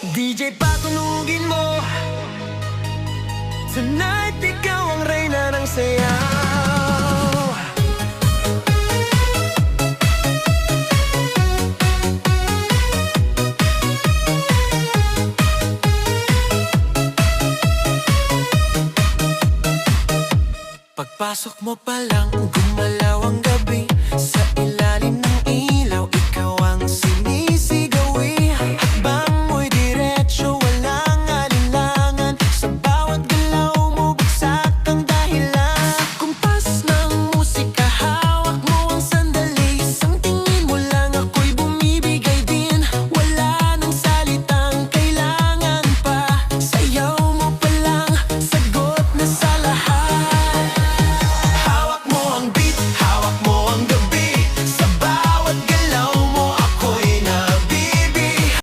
DJ patunugin mo, tonight ikaw ang reyna ng sayaw. Pagpasok mo pa